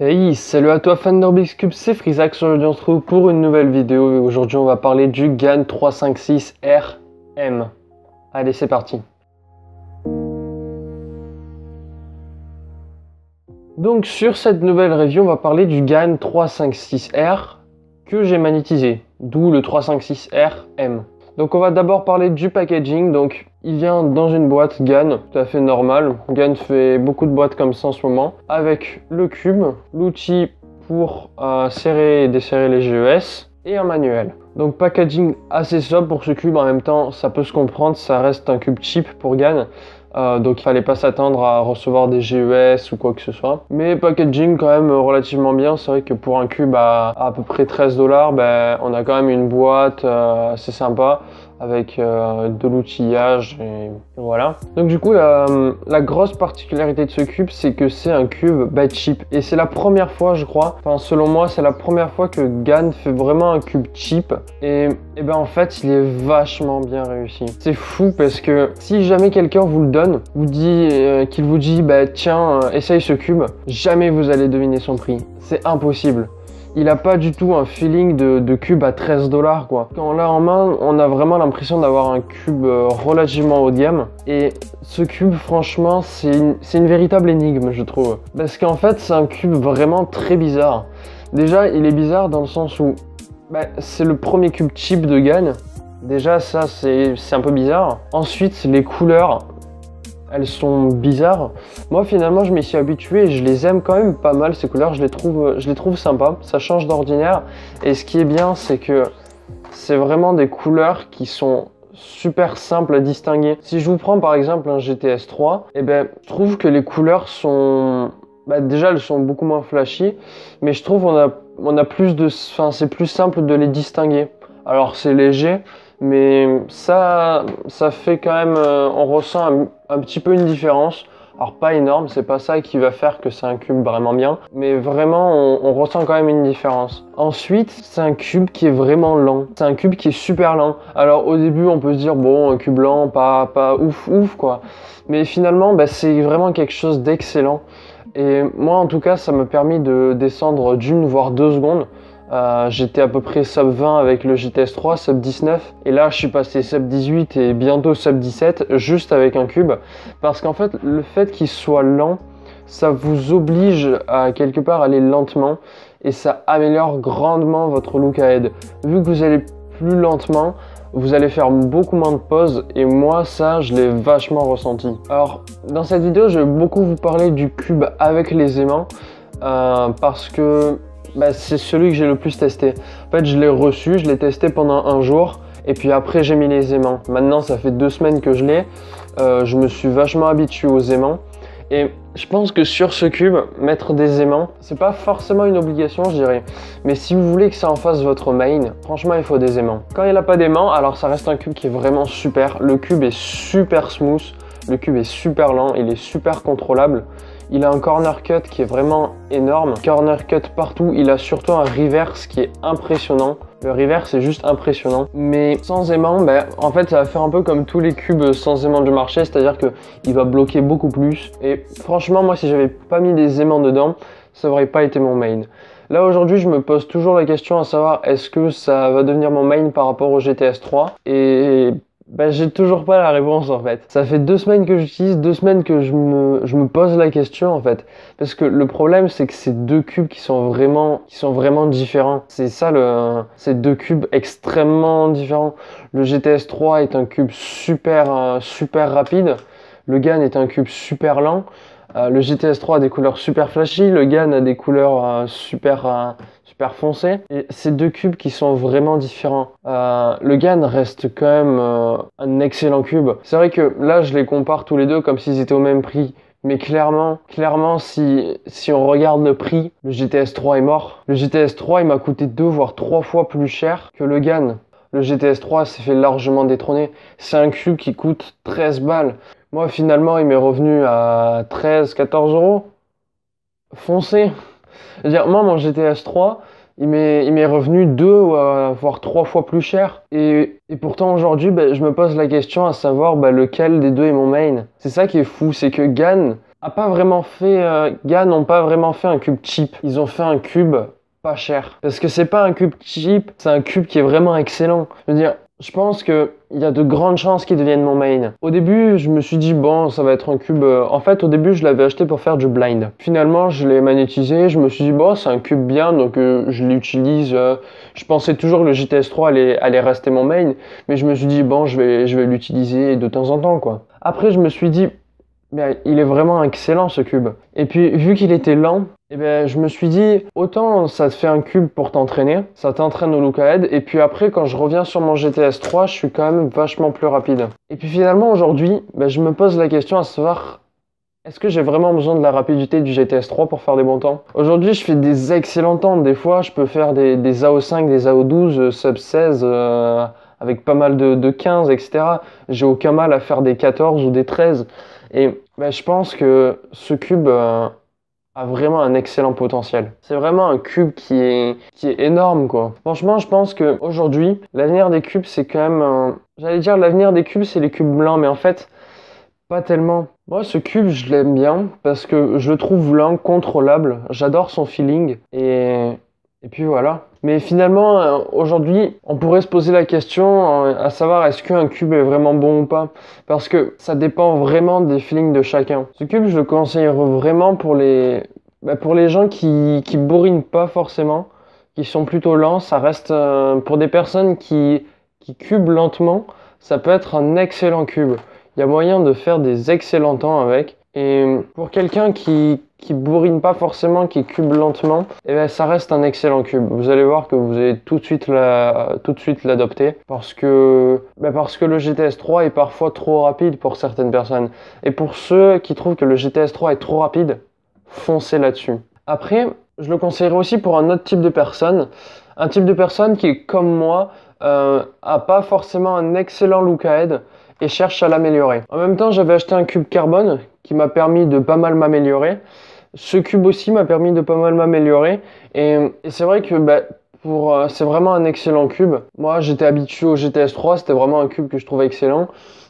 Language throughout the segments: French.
Hey, salut à toi fan d'Orbix Cube, c'est Frisax. Aujourd'hui on se retrouve pour une nouvelle vidéo et aujourd'hui on va parler du GAN 356RM. Allez, c'est parti. Donc sur cette nouvelle review, on va parler du GAN 356R que j'ai magnétisé, d'où le 356RM. Donc on va d'abord parler du packaging. Donc il vient dans une boîte GAN tout à fait normale. GAN fait beaucoup de boîtes comme ça en ce moment, avec le cube, l'outil pour serrer et desserrer les GES et un manuel. Donc packaging assez sobre pour ce cube. En même temps, ça peut se comprendre, ça reste un cube cheap pour GAN. Donc il fallait pas s'attendre à recevoir des GES ou quoi que ce soit. Mais packaging quand même relativement bien. C'est vrai que pour un cube à peu près 13 $, ben, on a quand même une boîte assez sympa avec de l'outillage et voilà. Donc du coup la grosse particularité de ce cube, c'est que c'est un cube cheap et c'est la première fois, je crois, enfin selon moi c'est la première fois que GAN fait vraiment un cube cheap et ben en fait il est vachement bien réussi. C'est fou parce que si jamais quelqu'un vous le donne, vous dit qu'il vous dit bah tiens essaye ce cube, jamais vous allez deviner son prix, c'est impossible. Il n'a pas du tout un feeling de cube à 13 $, quoi. Quand on l'a en main, on a vraiment l'impression d'avoir un cube relativement haut de gamme. Et ce cube, franchement, c'est une véritable énigme, je trouve. Parce qu'en fait, c'est un cube vraiment très bizarre. Déjà, il est bizarre dans le sens où c'est le premier cube cheap de GAN. Déjà, ça, c'est un peu bizarre. Ensuite, les couleurs, elles sont bizarres. Moi finalement je m'y suis habitué et je les aime quand même pas mal ces couleurs, je les trouve sympas, ça change d'ordinaire. Et ce qui est bien c'est que c'est vraiment des couleurs qui sont super simples à distinguer. Si je vous prends par exemple un GTS 3, je trouve que les couleurs sont... déjà elles sont beaucoup moins flashy, mais je trouve on a plus de... Enfin c'est plus simple de les distinguer. Alors c'est léger, mais ça fait quand même, on ressent un petit peu une différence. Alors pas énorme, c'est pas ça qui va faire que c'est un cube vraiment bien, mais vraiment on ressent quand même une différence. Ensuite, c'est un cube qui est vraiment lent. C'est un cube qui est super lent. Alors au début on peut se dire bon, un cube lent, pas ouf quoi. Mais finalement c'est vraiment quelque chose d'excellent. Et moi en tout cas ça m'a permis de descendre d'une voire 2 secondes. J'étais à peu près sub 20 avec le GTS 3, sub 19 et là je suis passé sub 18 et bientôt sub 17 juste avec un cube, parce qu'en fait le fait qu'il soit lent ça vous oblige à quelque part aller lentement et ça améliore grandement votre look ahead. Vu que vous allez plus lentement, vous allez faire beaucoup moins de pauses et moi ça je l'ai vachement ressenti. Alors dans cette vidéo je vais beaucoup vous parler du cube avec les aimants parce que c'est celui que j'ai le plus testé. En fait, je l'ai reçu, je l'ai testé pendant un jour et puis après j'ai mis les aimants. Maintenant, ça fait 2 semaines que je l'ai. Je me suis vachement habitué aux aimants et je pense que sur ce cube, mettre des aimants, c'est pas forcément une obligation, je dirais. Mais si vous voulez que ça en fasse votre main, franchement, il faut des aimants. Quand il n'a pas d'aimants, alors ça reste un cube qui est vraiment super. Le cube est super smooth, le cube est super lent, il est super contrôlable. Il a un corner cut qui est vraiment énorme, corner cut partout. Il a surtout un reverse qui est impressionnant. Le reverse est juste impressionnant. Mais sans aimant, en fait, ça va faire un peu comme tous les cubes sans aimant du marché, c'est-à-dire qu'il va bloquer beaucoup plus. Et franchement, moi, si j'avais pas mis des aimants dedans, ça aurait pas été mon main. Là, aujourd'hui, je me pose toujours la question à savoir est-ce que ça va devenir mon main par rapport au GTS 3 et j'ai toujours pas la réponse en fait. Ça fait 2 semaines que j'utilise, 2 semaines que je me pose la question en fait. Parce que le problème c'est que c'est 2 cubes qui sont vraiment différents. C'est ça c'est 2 cubes extrêmement différents. Le GTS 3 est un cube super rapide. Le GAN est un cube super lent. Le GTS 3 a des couleurs super flashy. Le GAN a des couleurs super foncé. Et ces 2 cubes qui sont vraiment différents. Le GAN reste quand même un excellent cube. C'est vrai que là je les compare tous les deux comme s'ils étaient au même prix. Mais clairement si on regarde le prix, le GTS 3 est mort. Le GTS 3 il m'a coûté 2 voire 3 fois plus cher que le GAN. Le GTS 3 s'est fait largement détrôner. C'est un cube qui coûte 13 balles. Moi finalement il m'est revenu à 13-14 euros. Foncé. C'est-à-dire, moi, mon GTS 3, il m'est revenu 2 voire 3 fois plus cher. Et pourtant, aujourd'hui, je me pose la question à savoir lequel des deux est mon main. C'est ça qui est fou, c'est que GAN pas vraiment fait, GAN n'ont pas vraiment fait un cube cheap. Ils ont fait un cube pas cher. Parce que c'est pas un cube cheap, c'est un cube qui est vraiment excellent. Je veux dire, je pense qu'il y a de grandes chances qu'il devienne mon main. Au début, je me suis dit, bon, ça va être un cube... En fait, au début, je l'avais acheté pour faire du blind. Finalement, je l'ai magnétisé. Je me suis dit, bon, c'est un cube bien, donc je l'utilise. Je pensais toujours que le GTS 3 allait rester mon main. Mais je me suis dit, bon, je vais l'utiliser de temps en temps, quoi. Après, je me suis dit, mais il est vraiment excellent, ce cube. Et puis, vu qu'il était lent, eh ben, je me suis dit, autant ça te fait un cube pour t'entraîner, ça t'entraîne au look ahead, et puis après, quand je reviens sur mon GTS 3, je suis quand même vachement plus rapide. Et puis finalement, aujourd'hui, ben, je me pose la question à savoir, est-ce que j'ai vraiment besoin de la rapidité du GTS 3 pour faire des bons temps? Aujourd'hui, je fais des excellents temps. Des fois, je peux faire des AO5, des AO12, sub 16, avec pas mal de 15, etc. J'ai aucun mal à faire des 14 ou des 13. Et ben, je pense que ce cube... a vraiment un excellent potentiel. C'est vraiment un cube qui est énorme, quoi. Franchement, je pense qu'aujourd'hui, l'avenir des cubes, c'est quand même... J'allais dire l'avenir des cubes, c'est les cubes blancs, mais en fait, pas tellement. Moi, ce cube, je l'aime bien parce que je le trouve lent, contrôlable. J'adore son feeling et puis voilà. Mais finalement, aujourd'hui, on pourrait se poser la question à savoir est-ce qu'un cube est vraiment bon ou pas. Parce que ça dépend vraiment des feelings de chacun. Ce cube, je le conseillerais vraiment pour les gens qui bourrinent pas forcément, qui sont plutôt lents. Ça reste pour des personnes qui cubent lentement, ça peut être un excellent cube. Il y a moyen de faire des excellents temps avec. Et pour quelqu'un qui bourrine pas forcément, qui cube lentement, eh ben ça reste un excellent cube. Vous allez voir que vous allez tout de suite l'adopter parce que le GTS 3 est parfois trop rapide pour certaines personnes. Et pour ceux qui trouvent que le GTS 3 est trop rapide, foncez là-dessus. Après, je le conseillerais aussi pour un autre type de personne. Un type de personne qui est comme moi, a pas forcément un excellent look ahead et cherche à l'améliorer. En même temps, j'avais acheté un cube carbone qui m'a permis de pas mal m'améliorer. Ce cube aussi m'a permis de pas mal m'améliorer. Et c'est vrai que c'est vraiment un excellent cube. Moi, j'étais habitué au GTS 3, c'était vraiment un cube que je trouvais excellent.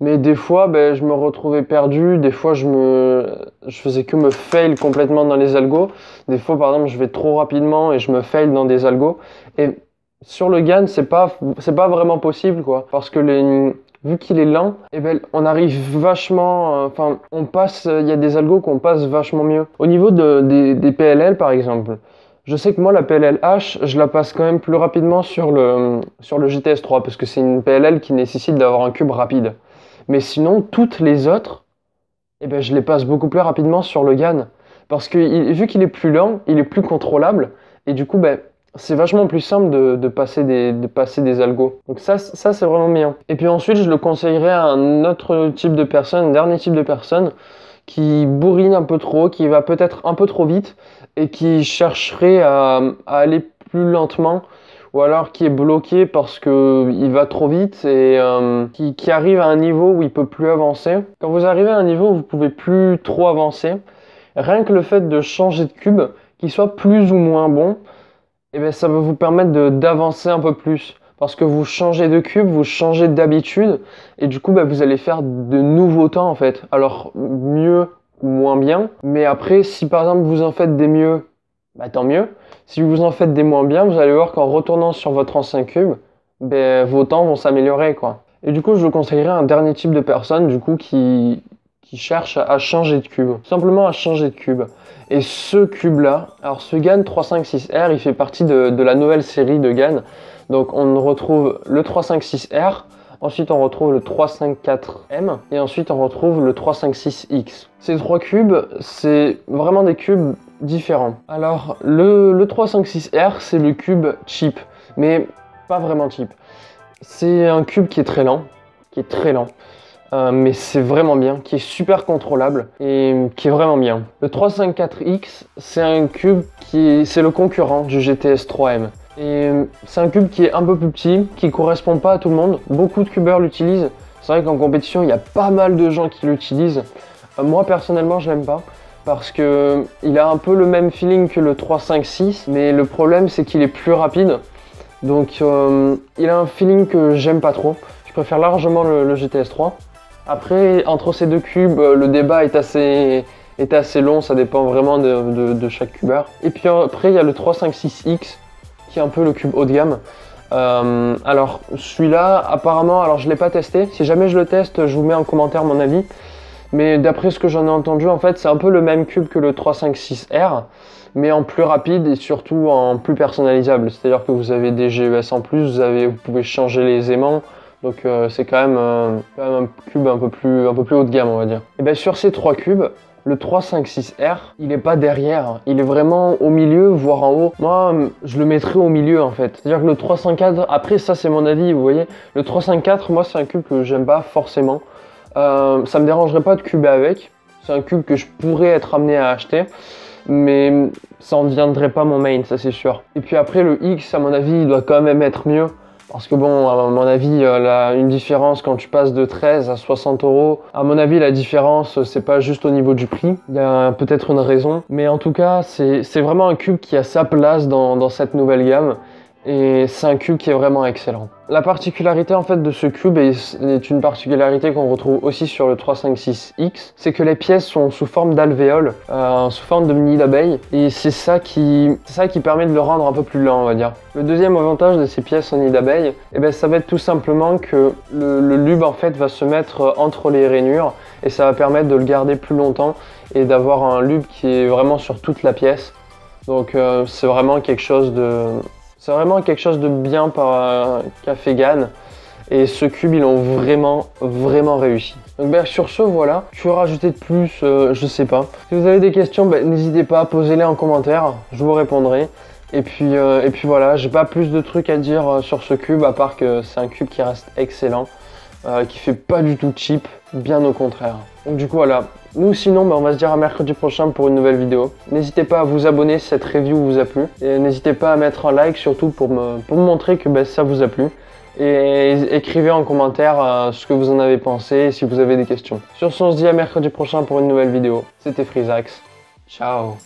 Mais des fois, je me retrouvais perdu. Des fois, je faisais que me fail complètement dans les algos. Des fois, par exemple, je vais trop rapidement et je me fail dans des algos. Et sur le GAN, c'est pas vraiment possible, quoi. Parce que vu qu'il est lent, on arrive vachement... il y a des algos qu'on passe vachement mieux. Au niveau des PLL, par exemple, je sais que moi, la PLL H, je la passe quand même plus rapidement sur le GTS 3, parce que c'est une PLL qui nécessite d'avoir un cube rapide. Mais sinon, toutes les autres, je les passe beaucoup plus rapidement sur le GAN. Parce que vu qu'il est plus lent, il est plus contrôlable, et du coup, c'est vachement plus simple de passer des algos. Donc ça c'est vraiment bien. Et puis ensuite, je le conseillerais à un autre type de personne, un dernier type de personne, qui bourrine un peu trop, qui va peut-être un peu trop vite, et qui chercherait à aller plus lentement, ou alors qui est bloqué parce qu'il va trop vite et qui arrive à un niveau où il peut plus avancer. Quand vous arrivez à un niveau où vous pouvez plus trop avancer, rien que le fait de changer de cube, qu'il soit plus ou moins bon, ça va vous permettre d'avancer un peu plus. Parce que vous changez de cube, vous changez d'habitude, et du coup, vous allez faire de nouveaux temps en fait. Alors, mieux ou moins bien, mais après, si par exemple vous en faites des mieux, tant mieux. Si vous en faites des moins bien, vous allez voir qu'en retournant sur votre ancien cube, vos temps vont s'améliorer, quoi. Et du coup, je vous conseillerais un dernier type de personne, du coup, qui cherche à changer de cube. Simplement à changer de cube. Et ce cube-là, alors ce GAN 356R, il fait partie de la nouvelle série de GAN. Donc on retrouve le 356R, ensuite on retrouve le 354M, et ensuite on retrouve le 356X. Ces trois cubes, c'est vraiment des cubes différents. Alors le 356R, c'est le cube cheap, mais pas vraiment cheap. C'est un cube qui est très lent, mais c'est vraiment bien, qui est super contrôlable et qui est vraiment bien. Le 354X, c'est un cube c'est le concurrent du GTS 3M. Et c'est un cube qui est un peu plus petit, qui correspond pas à tout le monde. Beaucoup de cubeurs l'utilisent. C'est vrai qu'en compétition, il y a pas mal de gens qui l'utilisent. Moi, personnellement, je l'aime pas. Parce que il a un peu le même feeling que le 356, mais le problème, c'est qu'il est plus rapide. Donc, il a un feeling que j'aime pas trop. Je préfère largement le GTS 3. Après, entre ces deux cubes, le débat est assez est assez long, ça dépend vraiment de chaque cubeur. Et puis après il y a le 356X qui est un peu le cube haut de gamme. Alors celui-là apparemment, alors je l'ai pas testé, si jamais je le teste je vous mets en commentaire mon avis, mais d'après ce que j'en ai entendu en fait c'est un peu le même cube que le 356R mais en plus rapide et surtout en plus personnalisable, c'est à dire que vous avez des GES en plus, vous pouvez changer les aimants, donc c'est quand même un cube un peu plus haut de gamme on va dire. Et bien sur ces trois cubes, le 356R, il n'est pas derrière, il est vraiment au milieu, voire en haut. Moi, je le mettrais au milieu en fait. C'est-à-dire que le 354, après ça c'est mon avis, vous voyez. Le 354, moi c'est un cube que j'aime pas forcément. Ça me dérangerait pas de cuber avec. C'est un cube que je pourrais être amené à acheter. Mais ça en deviendrait pas mon main, ça c'est sûr. Et puis après le X, à mon avis, il doit quand même être mieux. Parce que bon, à mon avis, une différence quand tu passes de 13 à 60 €, à mon avis, la différence, c'est pas juste au niveau du prix. Il y a peut-être une raison. Mais en tout cas, c'est vraiment un cube qui a sa place dans cette nouvelle gamme. Et c'est un cube qui est vraiment excellent. La particularité en fait de ce cube est une particularité qu'on retrouve aussi sur le 356X, c'est que les pièces sont sous forme d'alvéoles, sous forme de nid d'abeilles, et c'est ça qui permet de le rendre un peu plus lent on va dire. Le deuxième avantage de ces pièces en nid d'abeilles, ça va être tout simplement que le lube en fait va se mettre entre les rainures et ça va permettre de le garder plus longtemps et d'avoir un lube qui est vraiment sur toute la pièce. Donc c'est vraiment quelque chose de bien qu'a fait GAN, et ce cube ils l'ont vraiment réussi. Donc sur ce voilà, que rajouter de plus, je sais pas. Si vous avez des questions, n'hésitez pas à poser-les en commentaire, je vous répondrai. Et puis voilà, j'ai pas plus de trucs à dire sur ce cube à part que c'est un cube qui reste excellent, qui fait pas du tout cheap, bien au contraire. Donc du coup voilà, nous sinon on va se dire à mercredi prochain pour une nouvelle vidéo. N'hésitez pas à vous abonner si cette review vous a plu. Et n'hésitez pas à mettre un like surtout pour me montrer que ça vous a plu. Et écrivez en commentaire ce que vous en avez pensé et si vous avez des questions. Sur ce, on se dit à mercredi prochain pour une nouvelle vidéo. C'était Freezax. Ciao.